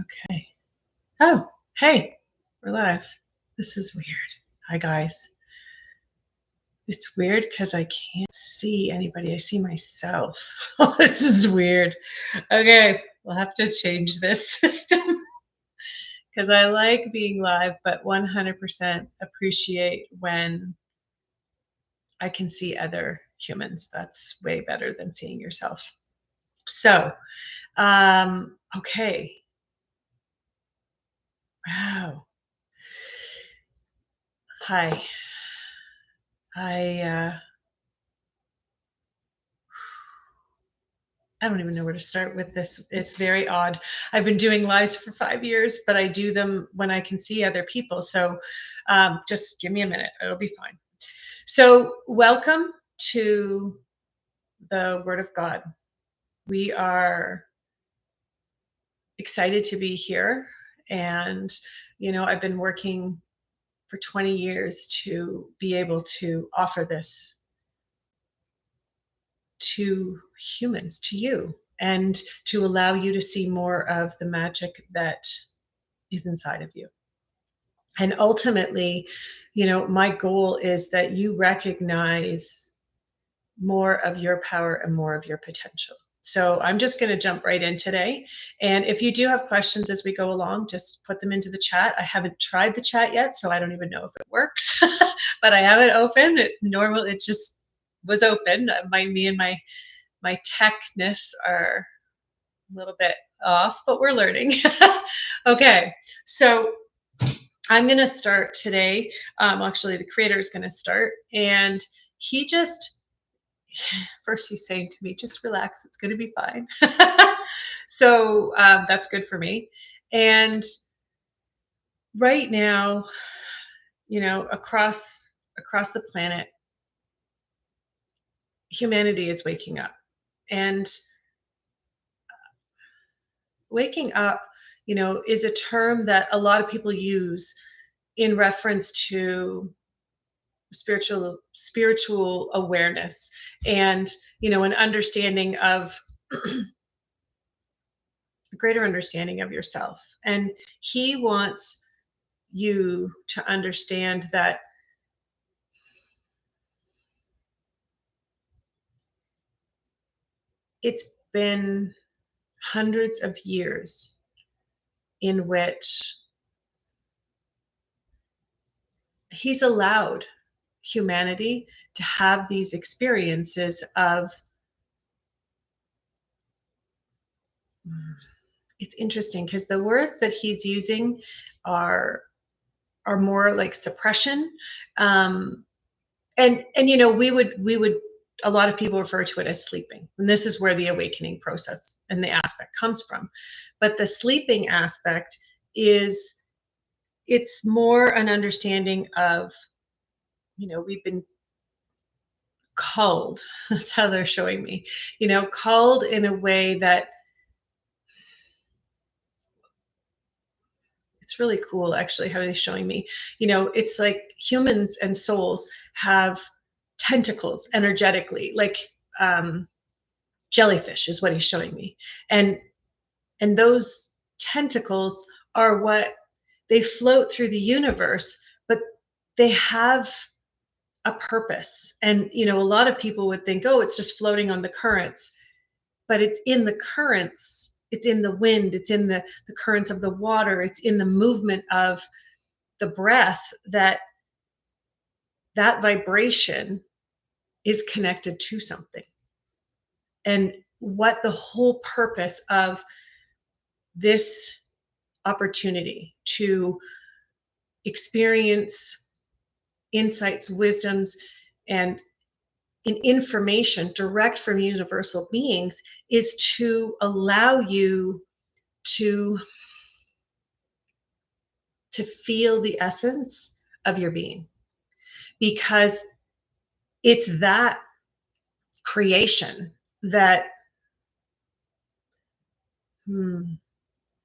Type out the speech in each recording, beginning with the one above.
Okay. Oh, hey, we're live. This is weird. Hi, guys. It's weird because I can't see anybody. I see myself. This is weird. Okay, we'll have to change this system because I like being live, but 100% appreciate when I can see other humans. That's way better than seeing yourself. So, okay. Wow. Hi. I I don't even know where to start with this. It's very odd. I've been doing lives for 5 years, but I do them when I can see other people. So just give me a minute. It'll be fine. So, welcome to the Word of God. We are excited to be here. And, I've been working for 20 years to be able to offer this to humans, to you, and to allow you to see more of the magic that is inside of you. And ultimately, my goal is that you recognize more of your power and more of your potential. So I'm just going to jump right in today. And if you do have questions as we go along, just put them into the chat. I haven't tried the chat yet, so I don't even know if it works, but I have it open. It's normal. It just was open. Me and my techness are a little bit off, but we're learning. Okay, so I'm going to start today. Actually, the creator is going to start, and he just first he's saying to me, "Just relax. It's going to be fine." So that's good for me. And right now, across the planet, humanity is waking up, and waking up, is a term that a lot of people use in reference to spiritual awareness, and an understanding of a greater understanding of yourself. And he wants you to understand that it's been hundreds of years in which he's allowed humanity to have these experiences of, it's interesting because the words that he's using are more like suppression, and we would a lot of people refer to it as sleeping, and this is where the awakening process and the aspect comes from. But the sleeping aspect is, it's more an understanding of, we've been called, that's how they're showing me, called in a way that, it's really cool actually how he's showing me. It's like humans and souls have tentacles energetically, like jellyfish is what he's showing me. And those tentacles are what, they float through the universe, but they have a purpose. And a lot of people would think, oh, it's just floating on the currents, but it's in the currents, it's in the wind, it's in the currents of the water, it's in the movement of the breath, that vibration is connected to something. And what the whole purpose of this opportunity to experience insights, wisdoms, and information direct from universal beings is to allow you to feel the essence of your being, because it's that creation that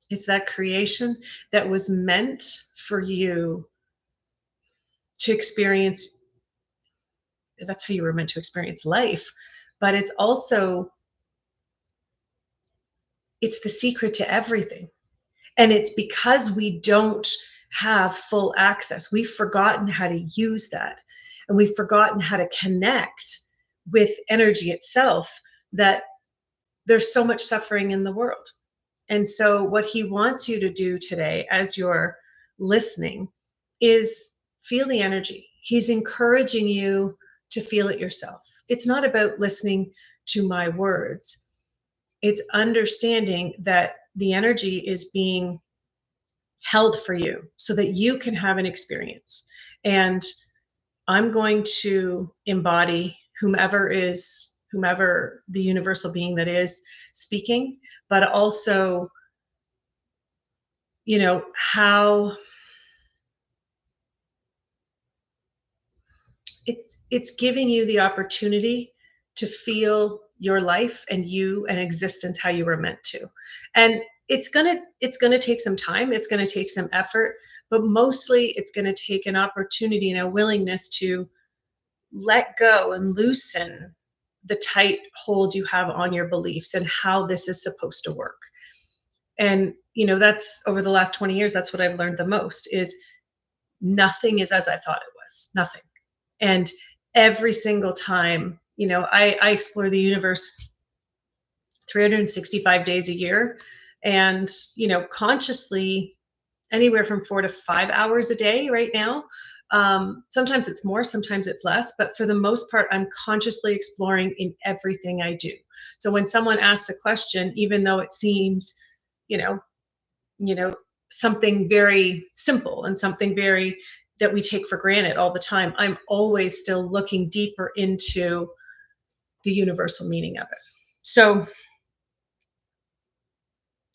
it's that creation that was meant for you to experience. That's how you were meant to experience life, but it's also, it's the secret to everything. And it's because we don't have full access. We've forgotten how to use that. And we've forgotten how to connect with energy itself, that there's so much suffering in the world. And so, what he wants you to do today, as you're listening, is feel the energy. He's encouraging you to feel it yourself. It's not about listening to my words, it's understanding that the energy is being held for you so that you can have an experience. And I'm going to embody whomever the universal being that is speaking, but also, how it's giving you the opportunity to feel your life and you and existence how you were meant to. And it's gonna take some time, it's gonna take some effort, but mostly it's gonna take an opportunity and a willingness to let go and loosen the tight hold you have on your beliefs and how this is supposed to work. And that's over the last 20 years, that's what I've learned the most is nothing is as I thought it was. Nothing. And every single time, I explore the universe 365 days a year, and consciously anywhere from 4 to 5 hours a day right now. Sometimes it's more, sometimes it's less, but for the most part, I'm consciously exploring in everything I do. So when someone asks a question, even though it seems, you know, you know, something very simple and something very that we take for granted all the time, I'm always still looking deeper into the universal meaning of it. So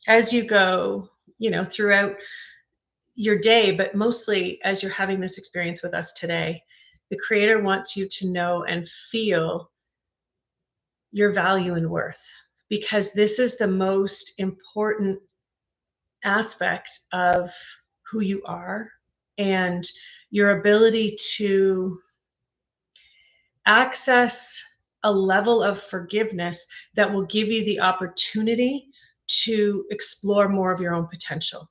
as you go, throughout your day, but mostly as you're having this experience with us today, the Creator wants you to know and feel your value and worth, because this is the most important aspect of who you are, and your ability to access a level of forgiveness that will give you the opportunity to explore more of your own potential.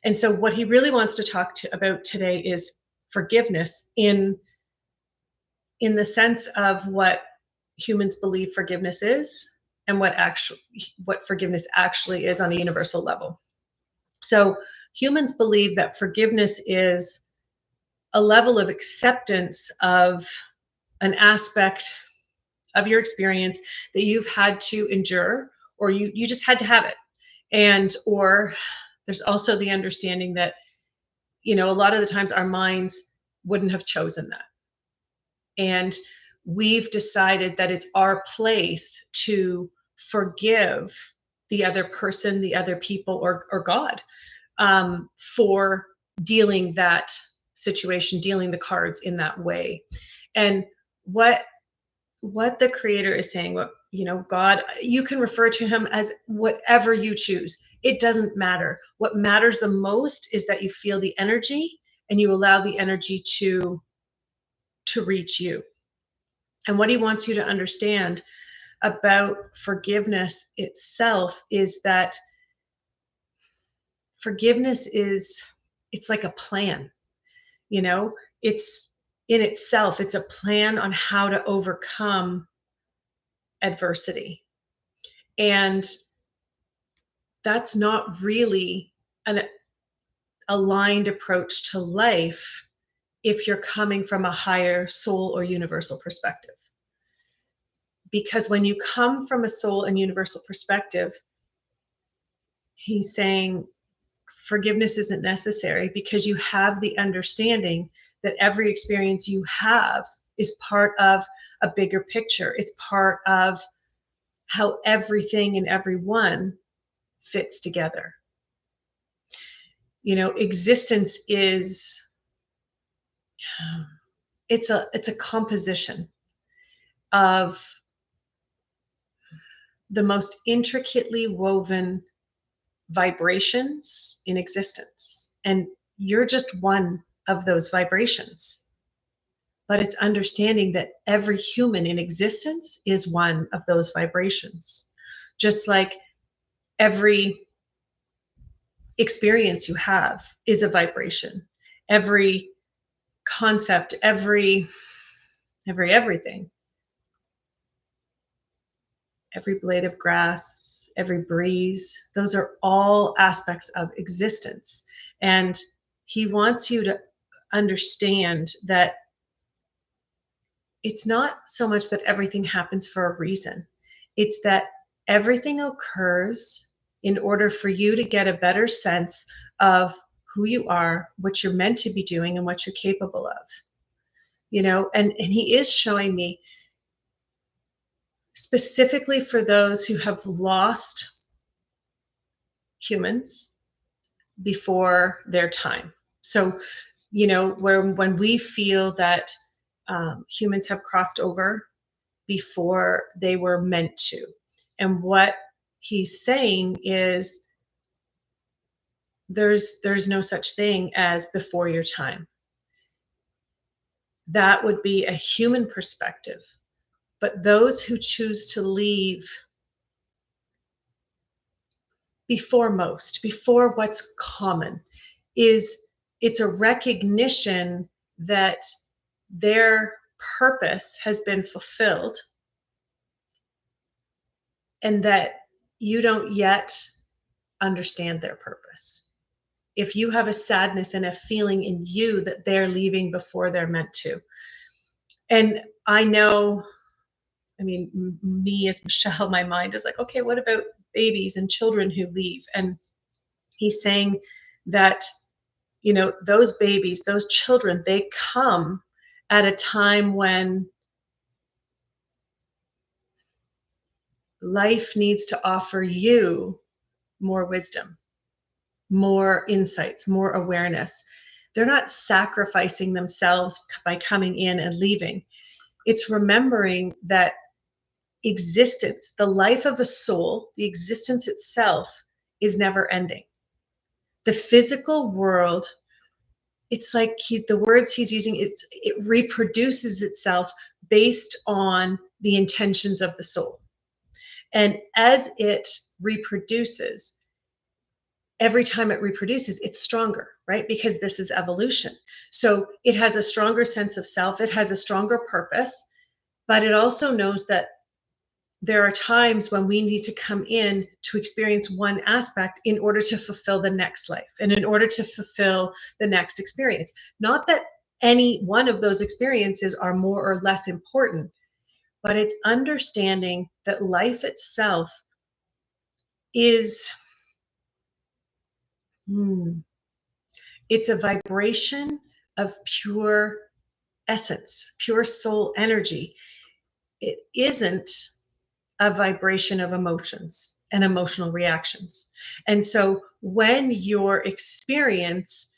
And so what he really wants to talk about today is forgiveness in the sense of what humans believe forgiveness is, and what forgiveness actually is on a universal level. So humans believe that forgiveness is a level of acceptance of an aspect of your experience that you've had to endure, or you just had to have it. And or there's also the understanding that a lot of the times our minds wouldn't have chosen that, and we've decided that it's our place to forgive the other person, the other people, or God, for dealing that situation, dealing the cards in that way. And what the Creator is saying, God, you can refer to him as whatever you choose. It doesn't matter. What matters the most is that you feel the energy and you allow the energy to reach you. And what he wants you to understand about forgiveness itself is that forgiveness it's like a plan. It's in itself, it's a plan on how to overcome adversity. And that's not really an aligned approach to life if you're coming from a higher soul or universal perspective. Because when you come from a soul and universal perspective, he's saying forgiveness isn't necessary, because you have the understanding that every experience you have is part of a bigger picture. It's part of how everything and everyone fits together. Existence is it's a composition of the most intricately woven vibrations in existence, and you're just one of those vibrations. But it's understanding that every human in existence is one of those vibrations, just like every experience you have is a vibration. Every concept, everything, every blade of grass, every breeze, those are all aspects of existence. And he wants you to understand that it's not so much that everything happens for a reason. It's that everything occurs in order for you to get a better sense of who you are, what you're meant to be doing, and what you're capable of. And he is showing me specifically for those who have lost humans before their time. So, when we feel that humans have crossed over before they were meant to. And what he's saying is there's no such thing as before your time. That would be a human perspective. But those who choose to leave before what's common, it's a recognition that their purpose has been fulfilled and that you don't yet understand their purpose. If you have a sadness and a feeling in you that they're leaving before they're meant to. And I know, me as Michelle, my mind is like, okay, what about babies and children who leave? And he's saying that, those babies, those children, they come at a time when life needs to offer you more wisdom, more insights, more awareness. They're not sacrificing themselves by coming in and leaving. It's remembering that existence, the life of a soul, the existence itself is never ending. The physical world, it's like the words he's using, it reproduces itself based on the intentions of the soul. And as it reproduces, every time it reproduces, it's stronger, right? Because this is evolution. So it has a stronger sense of self, it has a stronger purpose, but it also knows that there are times when we need to come in to experience one aspect in order to fulfill the next life and in order to fulfill the next experience. Not that any one of those experiences are more or less important, but it's understanding that life itself is it's a vibration of pure essence, pure soul energy. It isn't a vibration of emotions and emotional reactions. And so when your experience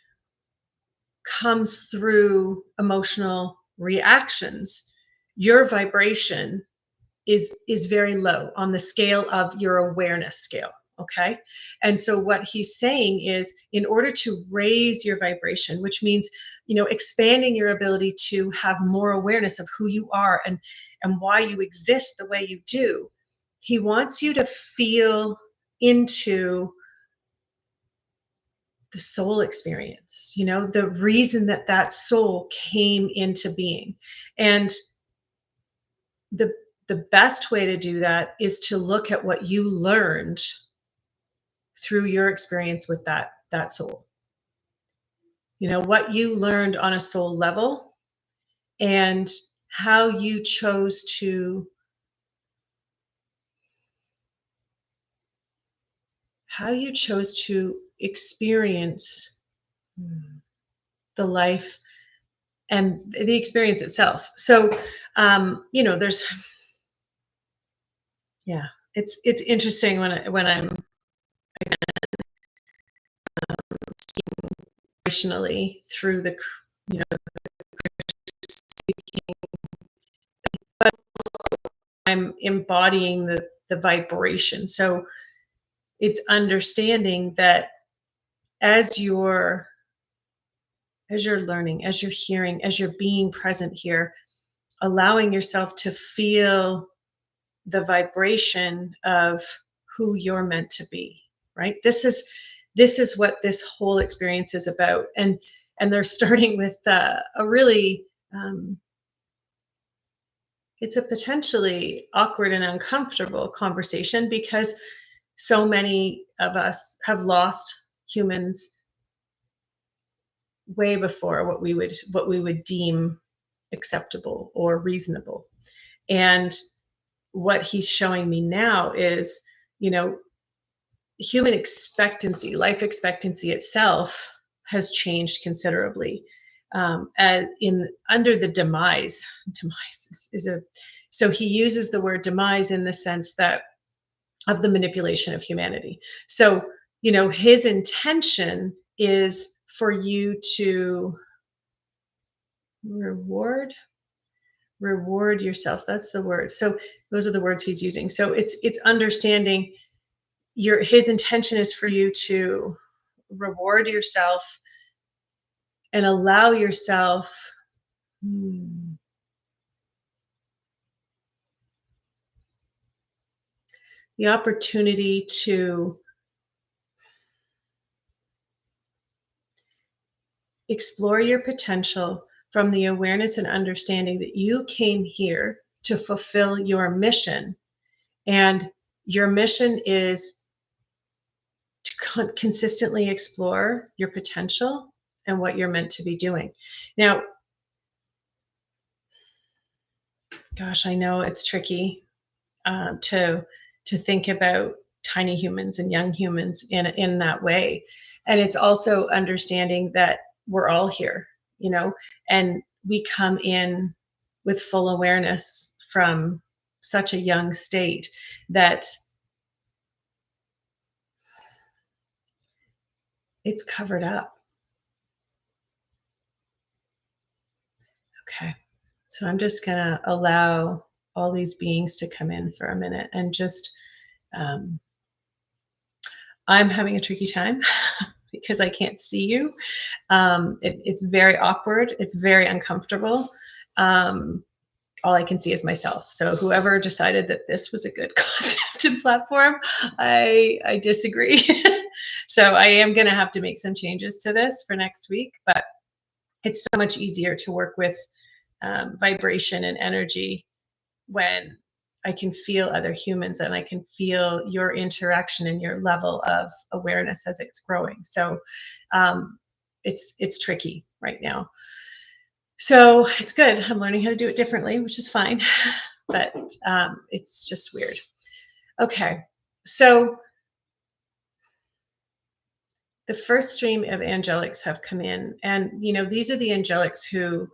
comes through emotional reactions, your vibration is very low on the scale of your awareness scale. Okay. And so what he's saying is, in order to raise your vibration, which means, expanding your ability to have more awareness of who you are and why you exist the way you do, he wants you to feel into the soul experience, the reason that soul came into being. And the best way to do that is to look at what you learned through your experience with that soul. What you learned on a soul level and how you chose to experience the life and the experience itself. So there's it's interesting when I'm operationally through the speaking, but also I'm embodying the vibration. So it's understanding that as you're learning, as you're hearing, as you're being present here, allowing yourself to feel the vibration of who you're meant to be, right? This is this is what this whole experience is about. And they're starting with a really it's a potentially awkward and uncomfortable conversation, because so many of us have lost humans way before what we would deem acceptable or reasonable. And what he's showing me now is, you know, human expectancy, life expectancy itself has changed considerably. As in under the demise is a so he uses the word demise in the sense that of the manipulation of humanity. So, his intention is for you to reward reward yourself. That's the word. So those are the words he's using. So it's understanding his intention is for you to reward yourself and allow yourself the opportunity to explore your potential from the awareness and understanding that you came here to fulfill your mission. And your mission is to consistently explore your potential and what you're meant to be doing. Now, gosh, I know it's tricky to think about tiny humans and young humans in that way, and it's also understanding that we're all here, and we come in with full awareness from such a young state that it's covered up. Okay. So I'm just going to allow all these beings to come in for a minute and just, um, I'm having a tricky time because I can't see you. It's very awkward. It's very uncomfortable. Um, all I can see is myself. So whoever decided that this was a good content and platform, I disagree. So I am going to have to make some changes to this for next week, but it's so much easier to work with vibration and energy when I can feel other humans and I can feel your interaction and your level of awareness as it's growing. So it's tricky right now. So it's good. I'm learning how to do it differently, which is fine, but it's just weird. Okay, so the first stream of angelics have come in, and these are the angelics who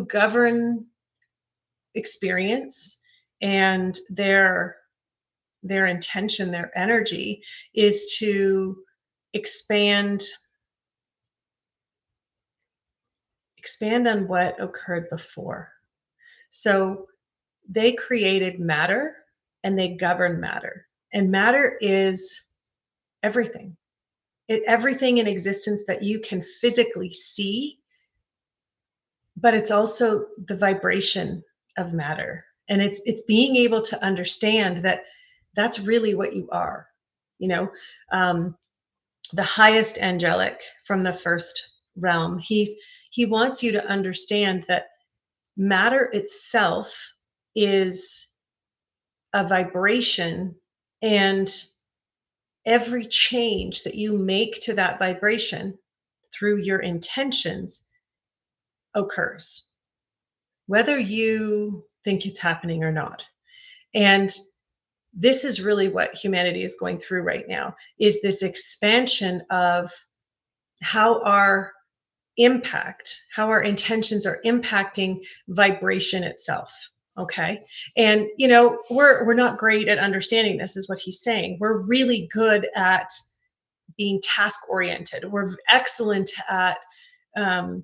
govern experience, and their intention, their energy is to expand on what occurred before. So they created matter and they govern matter. And matter is everything. Everything in existence that you can physically see, but it's also the vibration of matter. And it's being able to understand that that's really what you are. The highest angelic from the first realm, he wants you to understand that matter itself is a vibration, and every change that you make to that vibration through your intentions occurs, whether you think it's happening or not. And this is really what humanity is going through right now, is this expansion of how our intentions are impacting vibration itself. Okay. And we're not great at understanding this, is what he's saying. We're really good at being task oriented. We're excellent at having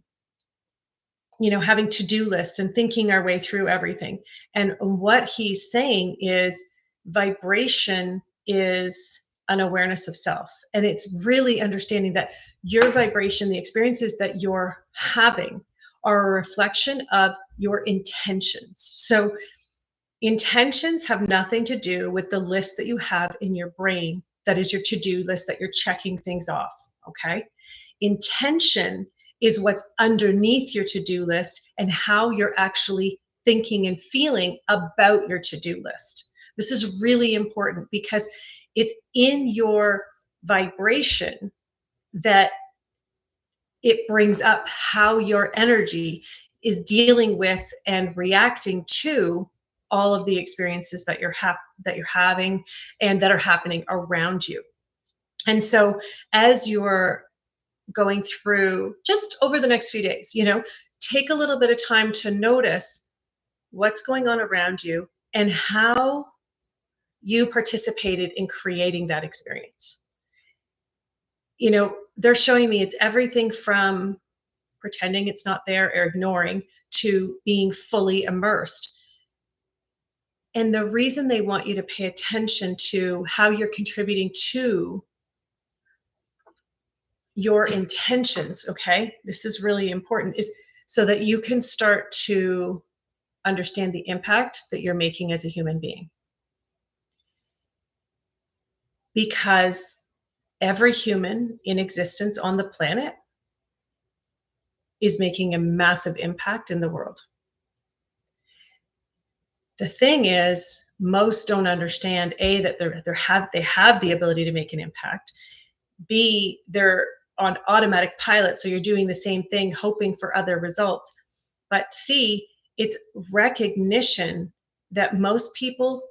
to-do lists and thinking our way through everything. And what he's saying is vibration is an awareness of self. And it's really understanding that your vibration, the experiences that you're having, are a reflection of your intentions. So intentions have nothing to do with the list that you have in your brain That is your to-do list that you're checking things off, okay? Intention is what's underneath your to-do list and how you're actually thinking and feeling about your to-do list. This is really important because it's in your vibration that it brings up how your energy is dealing with and reacting to all of the experiences that you're having and that are happening around you. And so as you're going through just over the next few days, take a little bit of time to notice what's going on around you and how you participated in creating that experience. They're showing me it's everything from pretending it's not there or ignoring to being fully immersed. And the reason they want you to pay attention to how you're contributing to your intentions, okay? This is really important, is so that you can start to understand the impact that you're making as a human being. Because every human in existence on the planet is making a massive impact in the world. The thing is, most don't understand A, that they have the ability to make an impact. B, they're on automatic pilot, so you're doing the same thing, hoping for other results. But C, it's recognition that most people,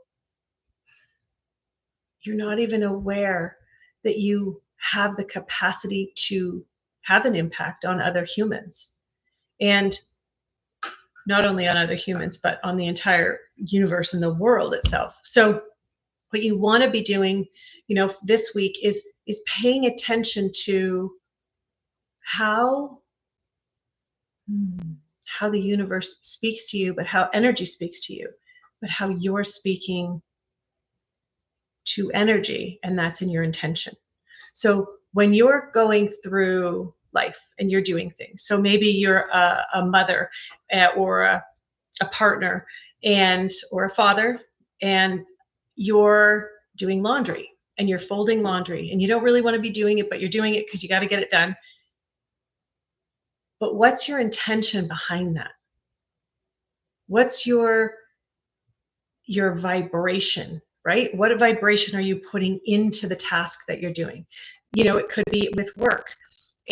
you're not even aware that you have the capacity to have an impact on other humans. And not only on other humans, but on the entire universe and the world itself. So what you want to be doing, this week is paying attention to how the universe speaks to you, but how energy speaks to you, but how you're speaking to energy, and that's in your intention. So when you're going through life and you're doing things, so maybe you're a mother or a partner or a father, and you're doing laundry and you're folding laundry and you don't really want to be doing it, but you're doing it because you got to get it done. But what's your intention behind that? What's your vibration, right? What vibration are you putting into the task that you're doing? It could be with work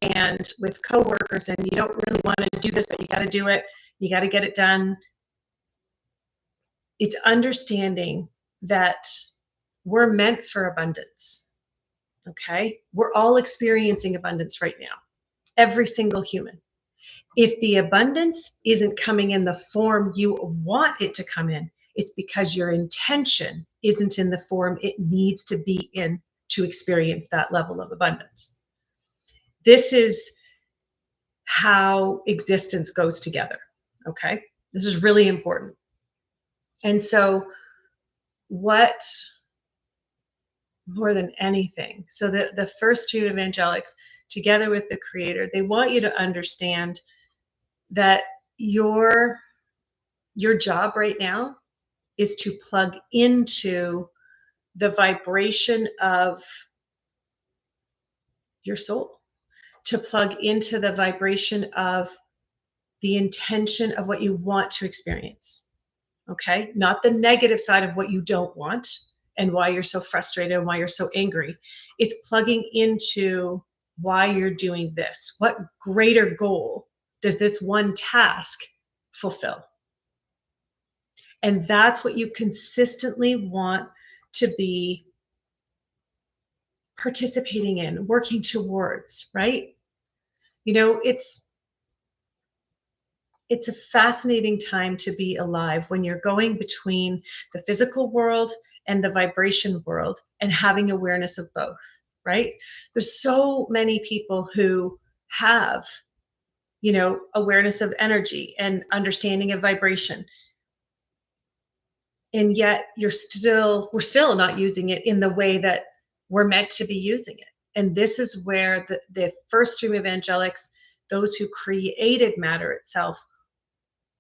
and with coworkers, and you don't really want to do this, but you got to do it. You got to get it done. It's understanding that we're meant for abundance, okay? We're all experiencing abundance right now, every single human. If the abundance isn't coming in the form you want it to come in, it's because your intention isn't in the form it needs to be in to experience that level of abundance. This is how existence goes together, okay? This is really important. And so what more than anything, so the first two evangelics, together with the Creator, they want you to understand that your job right now is to plug into the vibration of your soul, to plug into the vibration of the intention of what you want to experience. Okay? Not the negative side of what you don't want and why you're so frustrated and why you're so angry. It's plugging into why you're doing this. What greater goal does this one task fulfill? And that's what you consistently want to be participating in, working towards, right? It's a fascinating time to be alive when you're going between the physical world and the vibration world and having awareness of both, right? There's so many people who have, awareness of energy and understanding of vibration. And yet we're still not using it in the way that we're meant to be using it. And this is where the first stream of angelics, those who created matter itself,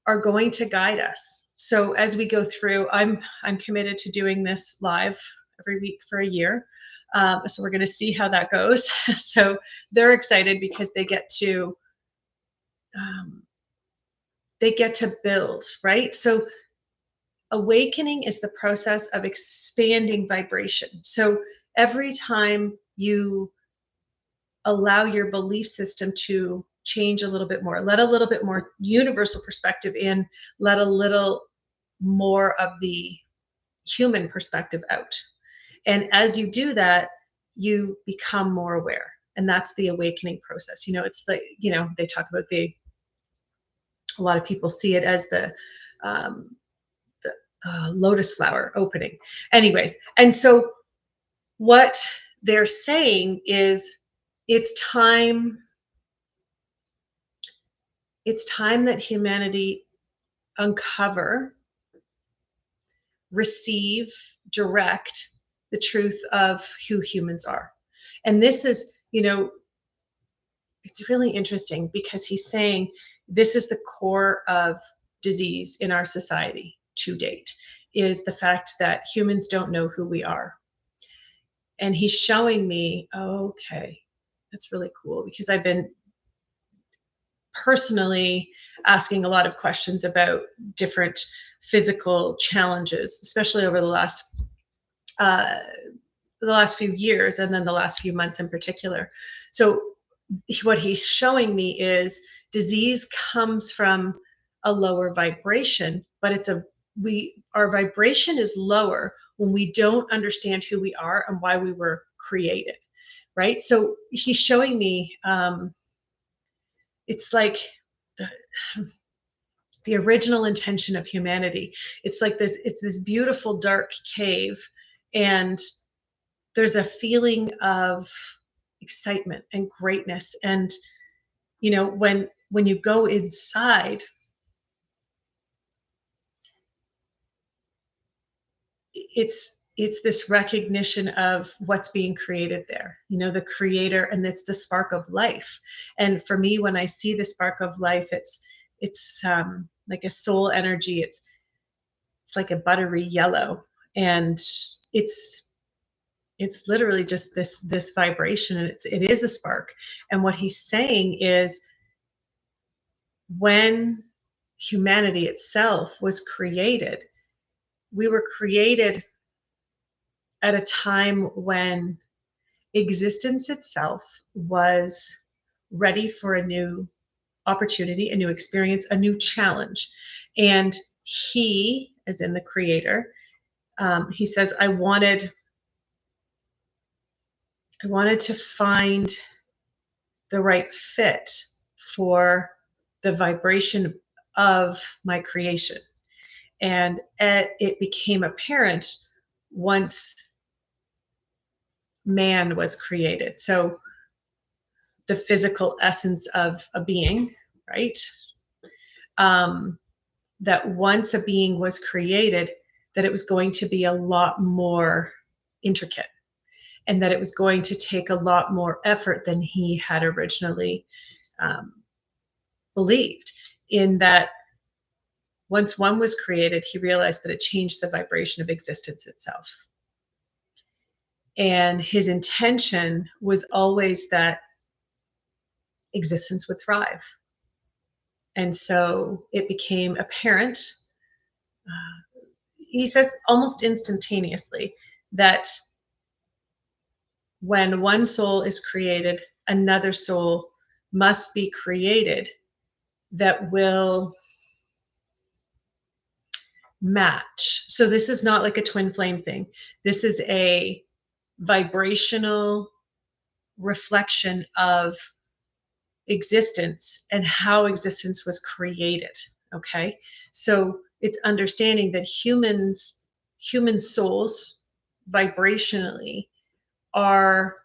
are going to guide us. So as we go through, I'm committed to doing this live every week for a year. So we're going to see how that goes. So they're excited because um, they get to build, right? So awakening is the process of expanding vibration. So every time you allow your belief system to change a little bit more, let a little bit more universal perspective in, let a little more of the human perspective out. And as you do that, you become more aware. And that's the awakening process. It's like, they talk about a lot of people see it as um, the lotus flower opening. Anyways, and so what they're saying is it's time that humanity uncover, receive, direct the truth of who humans are. And this is, it's really interesting because he's saying this is the core of disease in our society to date, is the fact that humans don't know who we are. And he's showing me, okay, that's really cool, because I've been personally asking a lot of questions about different physical challenges, especially over uh, the last few years, and then the last few months in particular. So what he's showing me is disease comes from a lower vibration, but our vibration is lower when we don't understand who we are and why we were created, right? So he's showing me, it's like the original intention of humanity. It's like it's this beautiful dark cave, and there's a feeling of excitement and greatness. And when you go inside, it's this recognition of what's being created there, the creator, and it's the spark of life. And for me, when I see the spark of life, it's like a soul energy. It's like a buttery yellow, and it's literally just this vibration, and it is a spark. And what he's saying is, when humanity itself was created, we were created at a time when existence itself was ready for a new opportunity, a new experience, a new challenge. And he, as in the creator, he says, I wanted to find the right fit for the vibration of my creation. And it became apparent once man was created. So the physical essence of a being, right? That once a being was created, that it was going to be a lot more intricate, and that it was going to take a lot more effort than he had originally believed. In that, once one was created, he realized that it changed the vibration of existence itself. And his intention was always that existence would thrive. And so it became apparent, he says almost instantaneously, that when one soul is created, another soul must be created that will match. So this is not like a twin flame thing. This is a vibrational reflection of existence and how existence was created. Okay. So it's understanding that human souls vibrationally are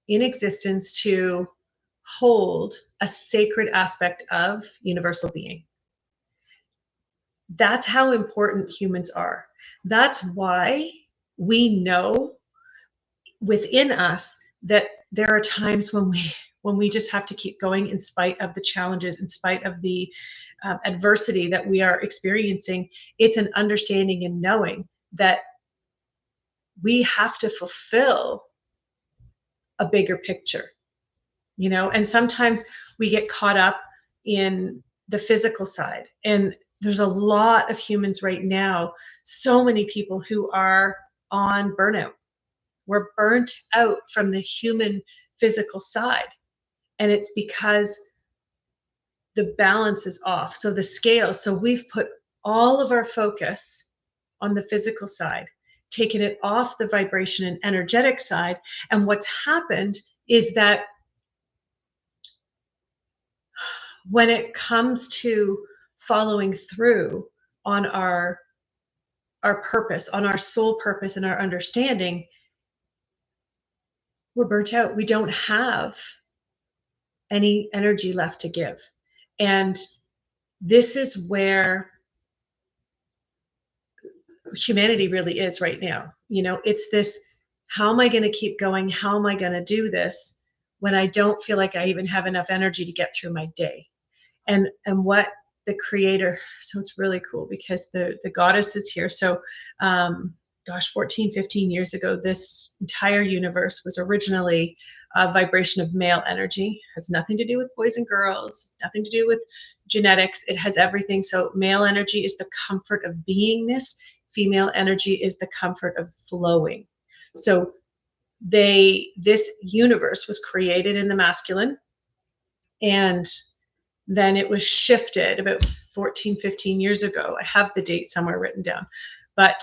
in existence to hold a sacred aspect of universal being. That's how important humans are. That's why we know within us that there are times when we just have to keep going in spite of the challenges, in spite of the adversity that we are experiencing. It's an understanding and knowing that we have to fulfill a bigger picture, you know, and sometimes we get caught up in the physical side. And there's a lot of humans right now, so many people who are on burnout. We're burnt out from the human physical side. And it's because the balance is off. So the scale, so we've put all of our focus on the physical side, taken it off the vibration and energetic side. And what's happened is that when it comes to following through on our purpose, on our soul purpose and our understanding, we're burnt out. We don't have any energy left to give. And this is where humanity really is right now. You know, it's this, how am I going to keep going? How am I going to do this when I don't feel like I even have enough energy to get through my day? And what the creator, so it's really cool because the goddess is here. So gosh, 14, 15 years ago, this entire universe was originally a vibration of male energy. It has nothing to do with boys and girls, nothing to do with genetics. It has everything. So male energy is the comfort of beingness. Female energy is the comfort of flowing. So this universe was created in the masculine, and then it was shifted about 14, 15 years ago. I have the date somewhere written down, but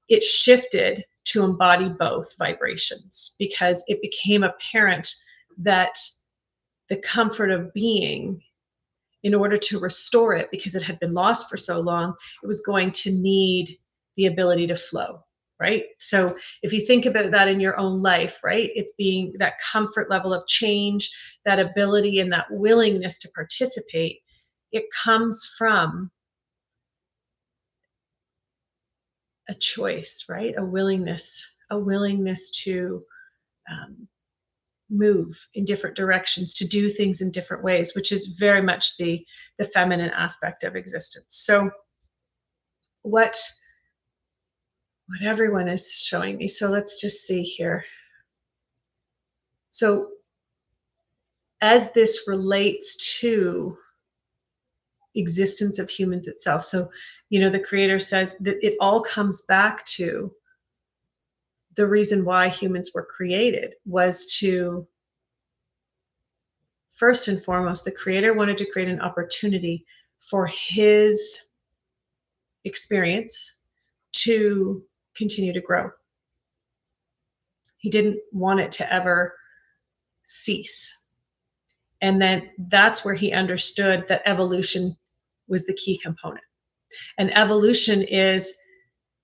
it shifted to embody both vibrations because it became apparent that the comfort of being, in order to restore it, because it had been lost for so long, it was going to need the ability to flow, right? So if you think about that in your own life, right, it's being that comfort level of change, that ability and that willingness to participate, it comes from a choice, right? A willingness to move in different directions, to do things in different ways, which is very much the feminine aspect of existence. So what everyone is showing me. So let's just see here. So as this relates to existence of humans itself, so, you know, the creator says that it all comes back to the reason why humans were created was to, first and foremost, the creator wanted to create an opportunity for his experience to continue to grow. He didn't want it to ever cease. And then that's where he understood that evolution was the key component. And evolution is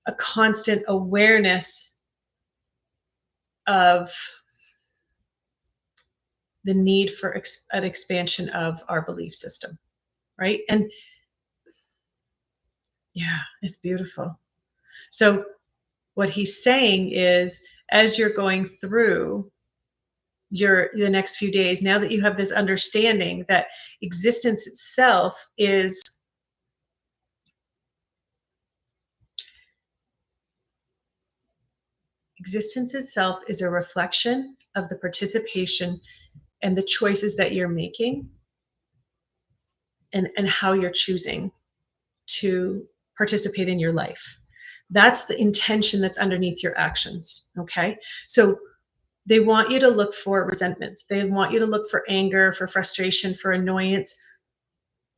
a constant awareness of the need for an expansion of our belief system, right? And yeah, it's beautiful. So what he's saying is, as you're going through the next few days, now that you have this understanding that existence itself is a reflection of the participation and the choices that you're making, and how you're choosing to participate in your life. That's the intention that's underneath your actions. Okay. So they want you to look for resentments. They want you to look for anger, for frustration, for annoyance,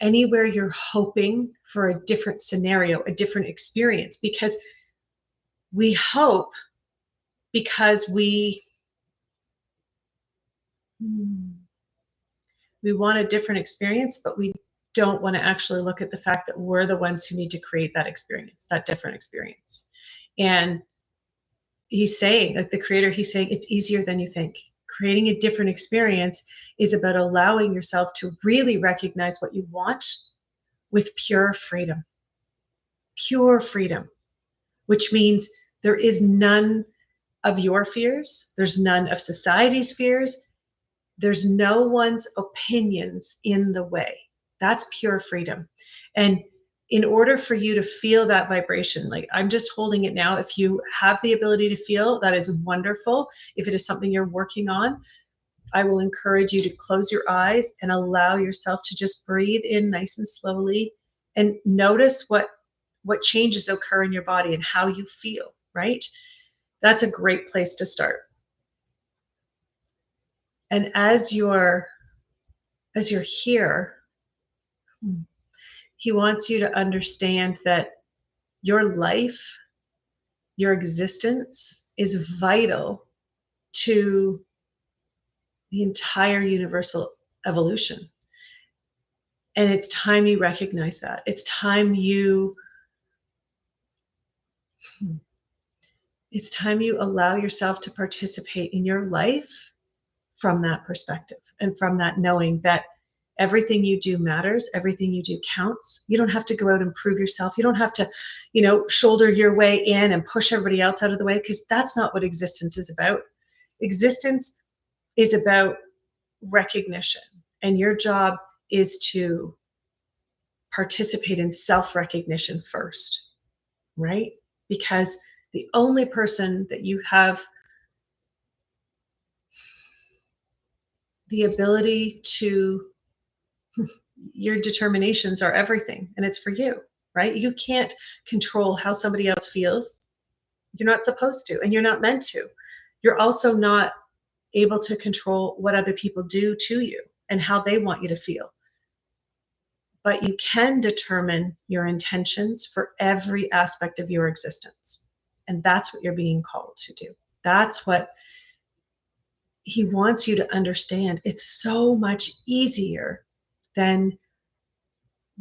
anywhere you're hoping for a different scenario, a different experience, because we hope because we want a different experience, but we don't want to actually look at the fact that we're the ones who need to create that experience, that different experience. And he's saying, like the creator, he's saying it's easier than you think. Creating a different experience is about allowing yourself to really recognize what you want with pure freedom. Pure freedom, which means there is none of your fears. There's none of society's fears. There's no one's opinions in the way. That's pure freedom. And in order for you to feel that vibration, like I'm just holding it now. If you have the ability to feel, that is wonderful. If it is something you're working on, I will encourage you to close your eyes and allow yourself to just breathe in nice and slowly and notice what changes occur in your body and how you feel, right? That's a great place to start. And as you're here, he wants you to understand that your life, your existence is vital to the entire universal evolution. And it's time you recognize that. It's time you allow yourself to participate in your life from that perspective and from that knowing that everything you do matters, everything you do counts. You don't have to go out and prove yourself. You don't have to, shoulder your way in and push everybody else out of the way, because that's not what existence is about. Existence is about recognition, and your job is to participate in self-recognition first, right? Because the only person that you have the ability to, your determinations are everything, and it's for you, right? You can't control how somebody else feels. You're not supposed to, and you're not meant to. You're also not able to control what other people do to you and how they want you to feel. But you can determine your intentions for every aspect of your existence. And that's what you're being called to do. That's what he wants you to understand. It's so much easier than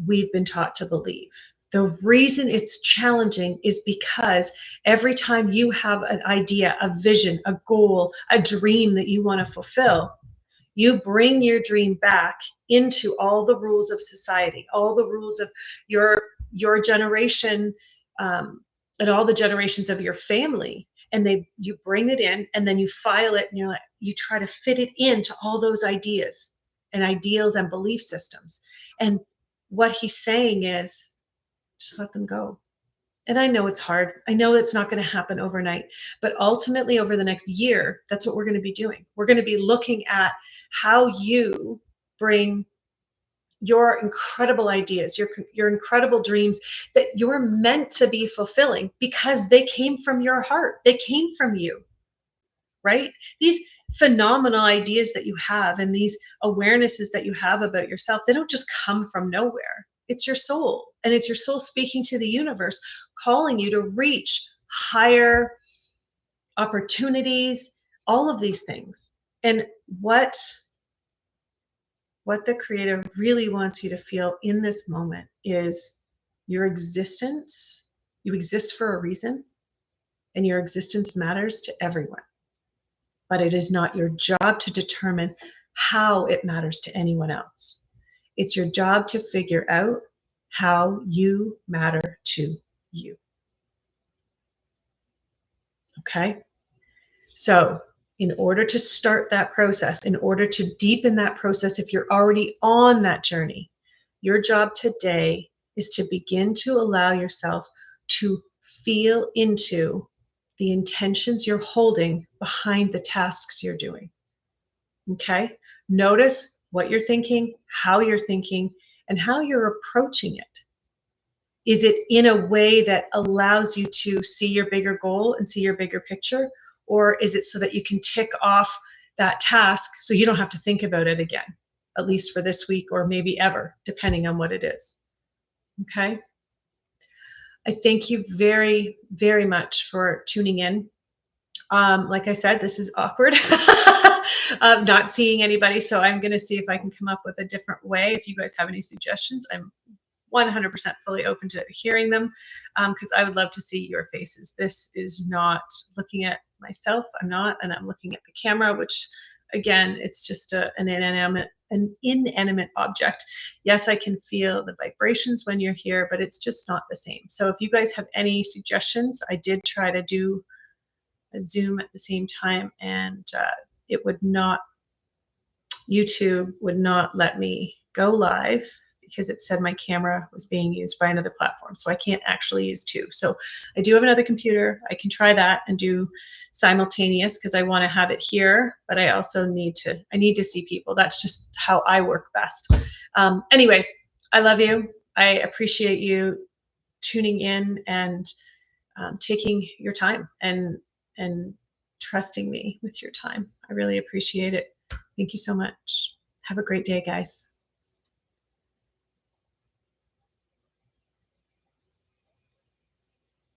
we've been taught to believe. The reason it's challenging is because every time you have an idea, a vision, a goal, a dream that you want to fulfill, you bring your dream back into all the rules of society, all the rules of your generation, and all the generations of your family. And you bring it in, and then you file it, and you try to fit it into all those ideas and ideals and belief systems. And what he's saying is, just let them go. And I know it's hard. I know it's not going to happen overnight, but ultimately over the next year, that's what we're going to be doing. We're going to be looking at how you bring your incredible ideas, your incredible dreams that you're meant to be fulfilling, because they came from your heart. They came from you, right? These phenomenal ideas that you have and these awarenesses that you have about yourself, they don't just come from nowhere. It's your soul, and it's your soul speaking to the universe, calling you to reach higher opportunities, all of these things. And what the creator really wants you to feel in this moment is your existence. You exist for a reason, and your existence matters to everyone. But it is not your job to determine how it matters to anyone else. It's your job to figure out how you matter to you. Okay? So, in order to start that process, in order to deepen that process, if you're already on that journey, your job today is to begin to allow yourself to feel into the intentions you're holding behind the tasks you're doing. Okay? Notice what you're thinking, and how you're approaching it. Is it in a way that allows you to see your bigger goal and see your bigger picture? Or is it so that you can tick off that task so you don't have to think about it again, at least for this week or maybe ever, depending on what it is? Okay? I thank you very, very much for tuning in. Like I said, this is awkward. Not seeing anybody, so I'm going to see if I can come up with a different way. If you guys have any suggestions, I'm 100% fully open to hearing them, because I would love to see your faces. This is not looking at myself. I'm looking at the camera, which again, it's just an inanimate object. Yes, I can feel the vibrations when you're here, but it's just not the same. So if you guys have any suggestions, I did try to do a Zoom at the same time, and YouTube would not let me go live because it said my camera was being used by another platform. So I can't actually use two. So I do have another computer. I can try that and do simultaneous because I want to have it here, but I also need to see people. That's just how I work best. Anyways, I love you. I appreciate you tuning in and taking your time and trusting me with your time. I really appreciate it. Thank you so much. Have a great day, guys.